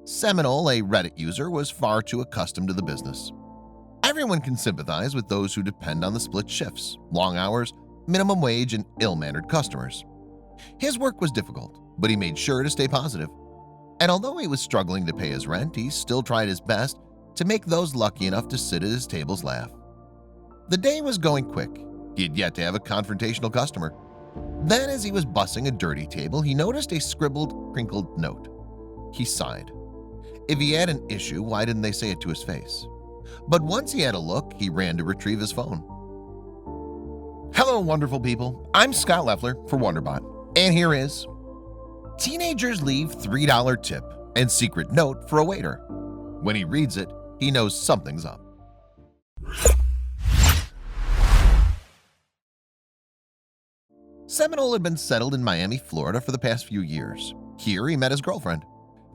Seminole, a Reddit user, was far too accustomed to the business. Everyone can sympathize with those who depend on the split shifts, long hours, minimum wage, and ill-mannered customers. His work was difficult, but he made sure to stay positive. And although he was struggling to pay his rent, he still tried his best to make those lucky enough to sit at his tables laugh. The day was going quick. He had yet to have a confrontational customer. Then, as he was bussing a dirty table, he noticed a scribbled, crinkled note. He sighed. If he had an issue, why didn't they say it to his face? But once he had a look, he ran to retrieve his phone. Hello, wonderful people. I'm Scott Leffler for WonderBot, and here is teenagers leave $3 tip and secret note for a waiter. When he reads it, he knows something's up. Seminole had been settled in Miami, Florida for the past few years. Here he met his girlfriend.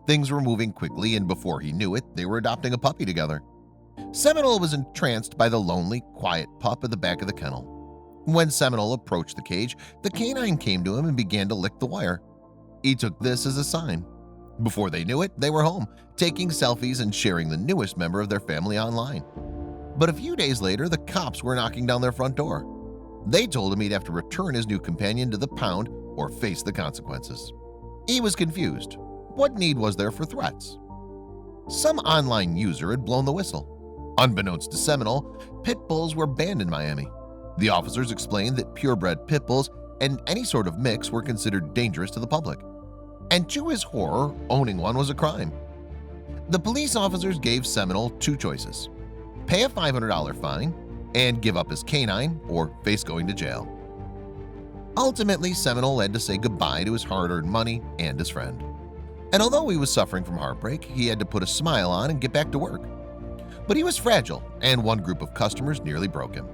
Things were moving quickly, and before he knew it, they were adopting a puppy together. Seminole was entranced by the lonely, quiet pup at the back of the kennel. When Seminole approached the cage, the canine came to him and began to lick the wire. He took this as a sign. Before they knew it, they were home, taking selfies and sharing the newest member of their family online. But a few days later, the cops were knocking down their front door. They told him he'd have to return his new companion to the pound or face the consequences. He was confused. What need was there for threats? Some online user had blown the whistle. Unbeknownst to Seminole, pit bulls were banned in Miami. The officers explained that purebred pit bulls and any sort of mix were considered dangerous to the public. And to his horror, owning one was a crime. The police officers gave Seminole two choices: pay a $500 fine and give up his canine or face going to jail. Ultimately, Seminole had to say goodbye to his hard-earned money and his friend. And although he was suffering from heartbreak, he had to put a smile on and get back to work. But he was fragile, and one group of customers nearly broke him.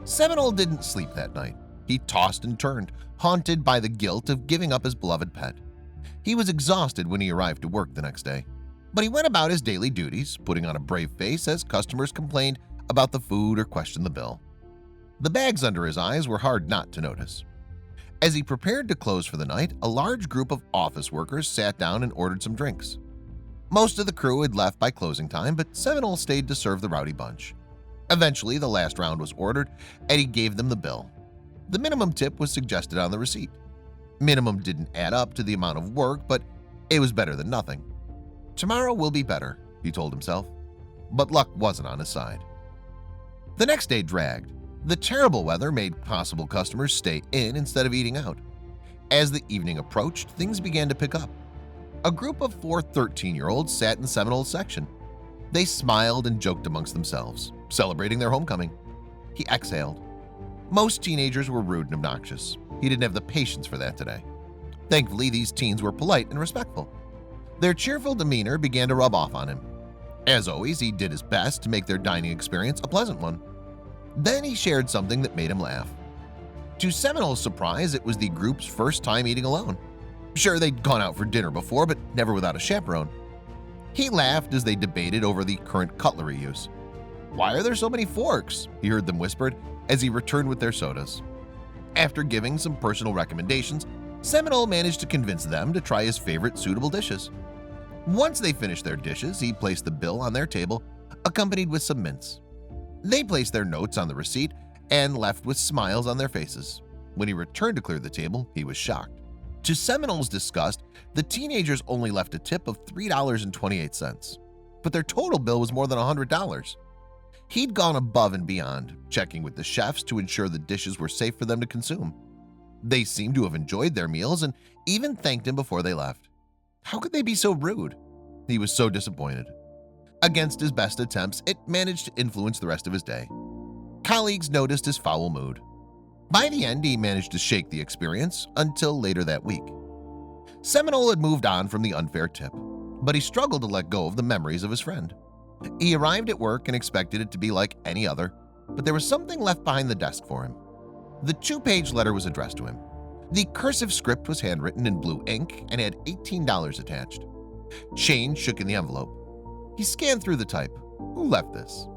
Seminole didn't sleep that night. He tossed and turned, haunted by the guilt of giving up his beloved pet. He was exhausted when he arrived to work the next day. But he went about his daily duties, putting on a brave face as customers complained about the food or questioned the bill. The bags under his eyes were hard not to notice. As he prepared to close for the night, a large group of office workers sat down and ordered some drinks. Most of the crew had left by closing time, but Seminole stayed to serve the rowdy bunch. Eventually, the last round was ordered, and he gave them the bill. The minimum tip was suggested on the receipt. Minimum didn't add up to the amount of work, but it was better than nothing. Tomorrow will be better, he told himself. But luck wasn't on his side. The next day dragged. The terrible weather made possible customers stay in instead of eating out. As the evening approached, things began to pick up. A group of 4 13-year-olds sat in Seminole's section. They smiled and joked amongst themselves, celebrating their homecoming. He exhaled. Most teenagers were rude and obnoxious. He didn't have the patience for that today. Thankfully, these teens were polite and respectful. Their cheerful demeanor began to rub off on him. As always, he did his best to make their dining experience a pleasant one. Then he shared something that made him laugh. To Seminole's surprise, it was the group's first time eating alone. Sure, they'd gone out for dinner before, but never without a chaperone. He laughed as they debated over the current cutlery use. "Why are there so many forks?" he heard them whispered as he returned with their sodas. After giving some personal recommendations, Seminole managed to convince them to try his favorite suitable dishes. Once they finished their dishes, he placed the bill on their table, accompanied with some mints. They placed their notes on the receipt and left with smiles on their faces. When he returned to clear the table, he was shocked. To Seminole's disgust, the teenagers only left a tip of $3.28, but their total bill was more than $100. He'd gone above and beyond, checking with the chefs to ensure the dishes were safe for them to consume. They seemed to have enjoyed their meals and even thanked him before they left. How could they be so rude? He was so disappointed. Against his best attempts, it managed to influence the rest of his day. Colleagues noticed his foul mood. By the end, he managed to shake the experience until later that week. Seminole had moved on from the unfair tip, but he struggled to let go of the memories of his friend. He arrived at work and expected it to be like any other, but there was something left behind the desk for him. The 2-page letter was addressed to him. The cursive script was handwritten in blue ink and had $18 attached. Change shook in the envelope. He scanned through the type. Who left this?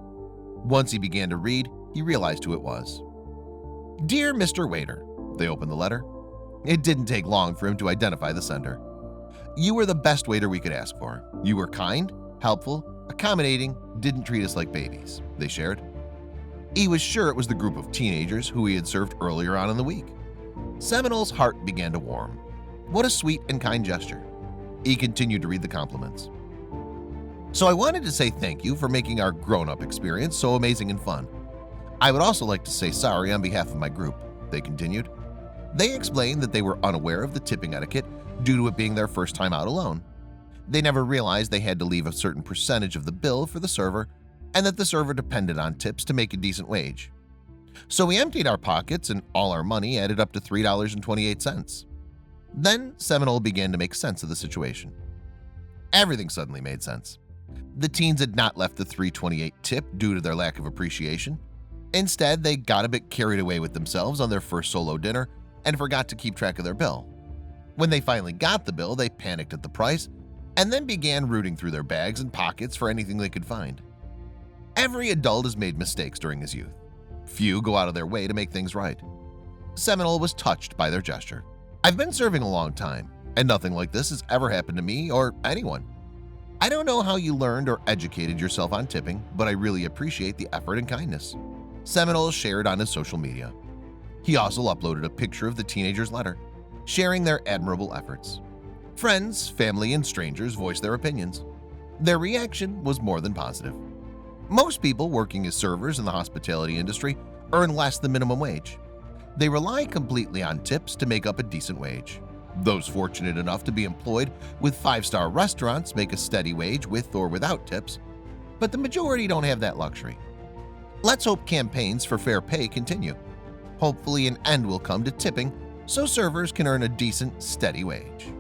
Once he began to read, he realized who it was. "Dear Mr. Waiter," they opened the letter. It didn't take long for him to identify the sender. "You were the best waiter we could ask for. You were kind, helpful, accommodating, didn't treat us like babies," they shared. He was sure it was the group of teenagers who he had served earlier on in the week. Seminole's heart began to warm. What a sweet and kind gesture. He continued to read the compliments. "So I wanted to say thank you for making our grown-up experience so amazing and fun. I would also like to say sorry on behalf of my group," they continued. They explained that they were unaware of the tipping etiquette due to it being their first time out alone. They never realized they had to leave a certain percentage of the bill for the server and that the server depended on tips to make a decent wage. "So we emptied our pockets and all our money added up to $3.28. Then Seminole began to make sense of the situation. Everything suddenly made sense. The teens had not left the $3.28 tip due to their lack of appreciation. Instead, they got a bit carried away with themselves on their first solo dinner and forgot to keep track of their bill. When they finally got the bill, they panicked at the price and then began rooting through their bags and pockets for anything they could find. Every adult has made mistakes during his youth. Few go out of their way to make things right. Seminole was touched by their gesture. "I've been serving a long time, and nothing like this has ever happened to me or anyone. I don't know how you learned or educated yourself on tipping, but I really appreciate the effort and kindness," Seminole shared on his social media. He also uploaded a picture of the teenagers' letter, sharing their admirable efforts. Friends, family, and strangers voiced their opinions. Their reaction was more than positive. Most people working as servers in the hospitality industry earn less than minimum wage. They rely completely on tips to make up a decent wage. Those fortunate enough to be employed with five-star restaurants make a steady wage with or without tips, but the majority don't have that luxury. Let's hope campaigns for fair pay continue. Hopefully an end will come to tipping so servers can earn a decent, steady wage.